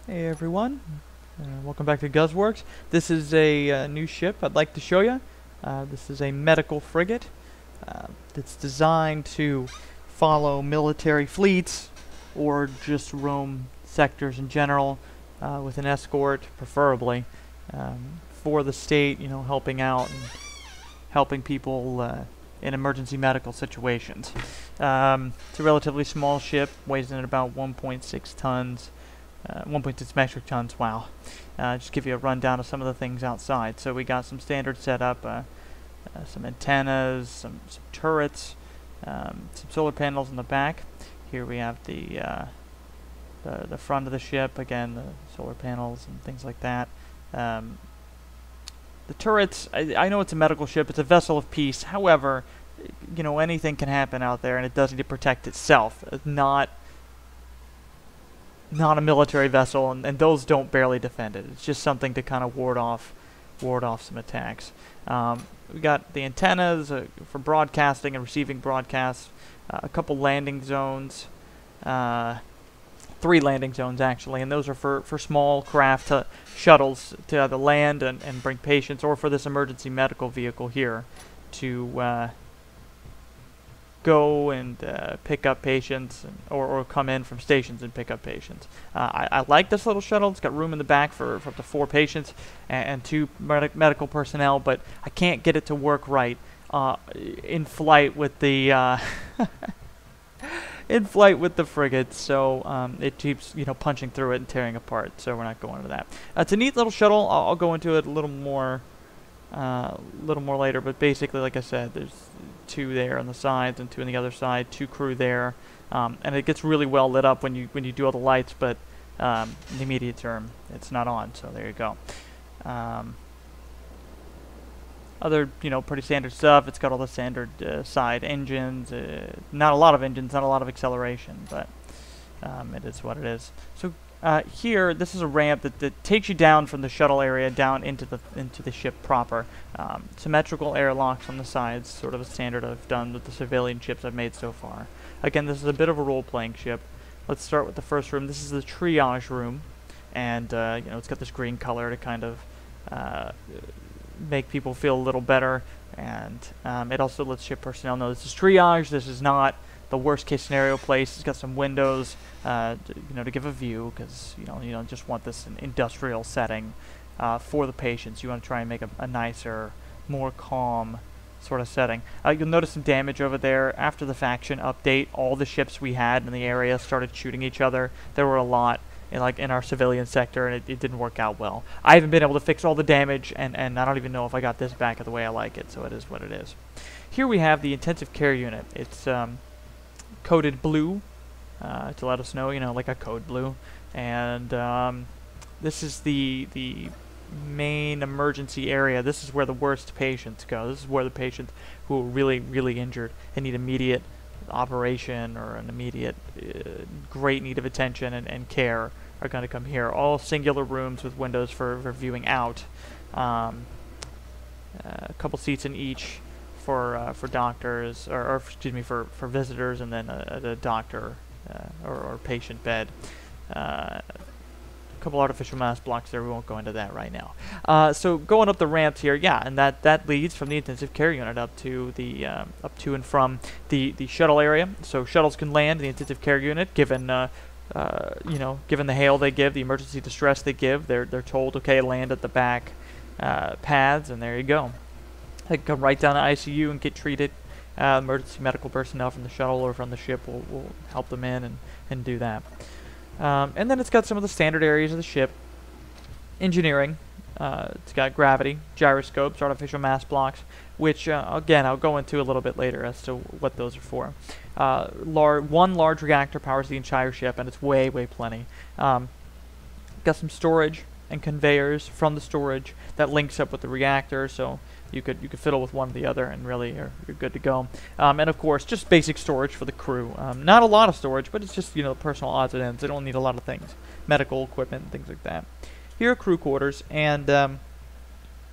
Hey everyone, welcome back to Guzworks. This is a new ship I'd like to show you. This is a medical frigate that's designed to follow military fleets or just roam sectors in general with an escort, preferably, for the state, you know, helping out and helping people in emergency medical situations. It's a relatively small ship, weighs in at about 1.6 tons. 1.6 metric tons, wow. Just give you a rundown of some of the things outside. So we got some standard setup, some antennas, some turrets, some solar panels in the back. Here we have the front of the ship, again, the solar panels and things like that. The turrets, I know it's a medical ship, it's a vessel of peace. However, you know, anything can happen out there, and it does need to protect itself. It's not a military vessel, and those don't barely defend it. It's just something to kind of ward off some attacks. We got the antennas for broadcasting and receiving broadcasts, a couple landing zones, 3 landing zones actually, and those are for small craft shuttles to either land and bring patients, or for this emergency medical vehicle here to go and pick up patients, or come in from stations and pick up patients. I like this little shuttle. It's got room in the back for up to 4 patients and 2 medical personnel, but I can't get it to work right in flight with the frigate. So it keeps, you know, punching through it and tearing apart. So we're not going into that. It's a neat little shuttle. I'll go into it a little more later, but basically, like I said, there's 2 there on the sides and 2 on the other side, 2 crew there, and it gets really well lit up when you do all the lights, but in the immediate term it's not on, so there you go. Other, you know, pretty standard stuff. It's got all the standard side engines, not a lot of engines, not a lot of acceleration, but it is what it is. So here, this is a ramp that takes you down from the shuttle area down into the ship proper. Symmetrical airlocks on the sides, sort of a standard I've done with the civilian ships I've made so far. Again, this is a bit of a role-playing ship. Let's start with the first room. This is the Triage Room, and you know, it's got this green color to kind of make people feel a little better, and it also lets ship personnel know this is triage. This is not the worst case scenario place. It's got some windows, you know, to give a view, because you don't just want this in industrial setting for the patients. You want to try and make a nicer, more calm sort of setting. You'll notice some damage over there. After the faction update, all the ships we had in the area started shooting each other. There were a lot in our civilian sector, and it didn't work out well. I haven't been able to fix all the damage, and I don't even know if I got this back the way I like it, so it is what it is. Here we have the intensive care unit. It's coded blue to let us know, you know, like a code blue, and this is the main emergency area. This is where the worst patients go. This is where the patients who are really injured and need immediate operation or an immediate great need of attention and care are going to come here. All singular rooms with windows for viewing out. A couple seats in each for doctors, or excuse me, for visitors, and then a doctor or patient bed. A couple artificial mass blocks there. We won't go into that right now. So going up the ramps here, yeah, and that leads from the intensive care unit up to the up to and from the shuttle area. So shuttles can land in the intensive care unit, given you know, given the hail they give, the emergency distress they give. They're told, okay, land at the back paths, and there you go. They can come right down to ICU and get treated. Emergency medical personnel from the shuttle or from the ship will help them in and do that. And then it's got some of the standard areas of the ship. Engineering. It's got gravity, gyroscopes, artificial mass blocks, which, again, I'll go into a little bit later as to what those are for. One large reactor powers the entire ship, and it's way plenty. Got some storage and conveyors from the storage that links up with the reactor, so you could fiddle with one or the other, and really you're good to go. And of course, just basic storage for the crew. Not a lot of storage, but it's just, you know, personal odds and ends. They don't need a lot of things, medical equipment and things like that. Here are crew quarters, and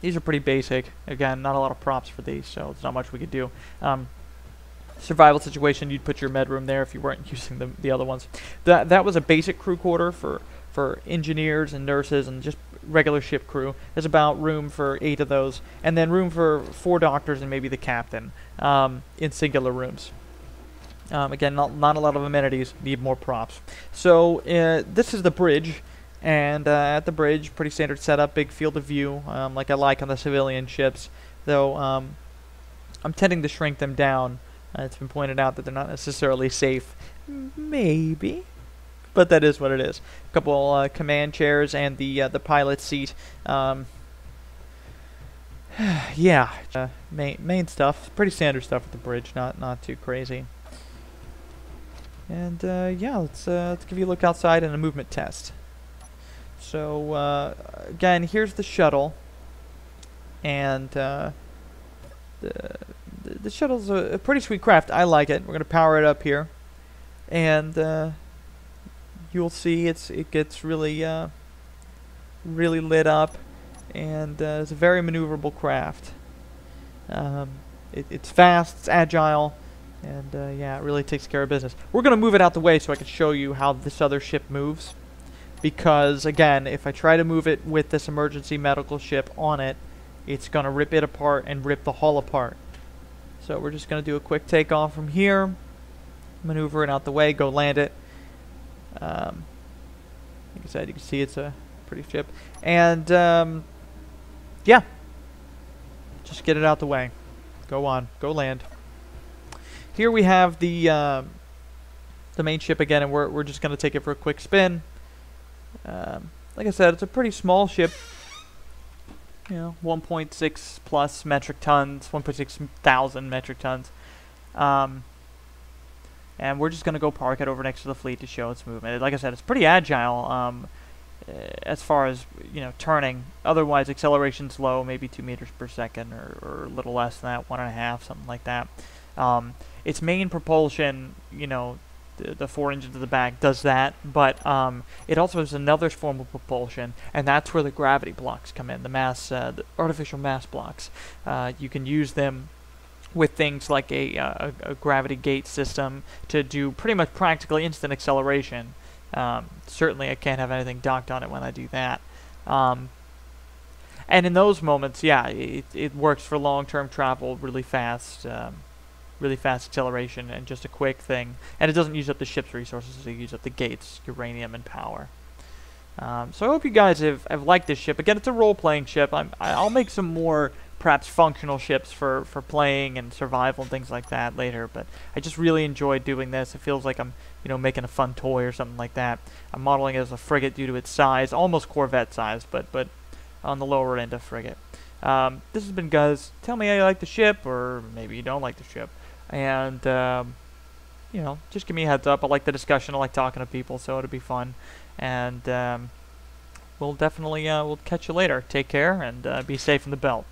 these are pretty basic. Again, not a lot of props for these, so there's not much we could do. survival situation, you'd put your med room there if you weren't using the other ones. That was a basic crew quarter for for engineers and nurses and just regular ship crew. There's about room for 8 of those, and then room for 4 doctors and maybe the captain in singular rooms. Again, not a lot of amenities, need more props. So this is the bridge, and at the bridge, pretty standard setup, big field of view, like I like on the civilian ships, though I'm tending to shrink them down. It's been pointed out that they're not necessarily safe. Maybe. But that is what it is. A couple command chairs and the pilot's seat. Yeah, main stuff. Pretty standard stuff at the bridge. Not too crazy. And yeah, let's give you a look outside and a movement test. So again, here's the shuttle, and the shuttle's a pretty sweet craft. I like it. We're gonna power it up here, and you'll see it gets really really lit up, and it's a very maneuverable craft. It's fast, it's agile, and yeah, it really takes care of business. We're gonna move it out the way so I can show you how this other ship moves, because again, if I try to move it with this emergency medical ship on it, it's gonna rip it apart and rip the hull apart. So we're just gonna do a quick takeoff from here, maneuver it out the way, go land it. Like I said, you can see it's a pretty ship, and yeah, just get it out the way. Go on, go land. Here we have the main ship again, and we're just gonna take it for a quick spin. Like I said, it's a pretty small ship. You know, 1.6 plus metric tons, 1.6 thousand metric tons. And we're just going to go park it over next to the fleet to show its movement. Like I said, it's pretty agile as far as, you know, turning. Otherwise, acceleration's low, maybe 2 meters per second or a little less than that, 1.5, something like that. Its main propulsion, you know, the 4 engines at the back does that, but it also has another form of propulsion, and that's where the gravity blocks come in, the artificial mass blocks. You can use them with things like a gravity gate system to do pretty much practically instant acceleration. Certainly I can't have anything docked on it when I do that. And in those moments, yeah, it works for long-term travel really fast acceleration and just a quick thing. And it doesn't use up the ship's resources, it uses up the gates, uranium, and power. So I hope you guys have liked this ship. Again, it's a role-playing ship. I'll make some more perhaps functional ships for playing and survival and things like that later, but I just really enjoyed doing this. It feels like I'm, you know, making a fun toy or something like that. I'm modeling it as a frigate due to its size, almost Corvette size, but on the lower end of frigate. This has been Guz. Tell me how you like the ship, or maybe you don't like the ship, and you know, just give me a heads up. I like the discussion. I like talking to people, so it'll be fun. And we'll definitely we'll catch you later. Take care and be safe in the belt.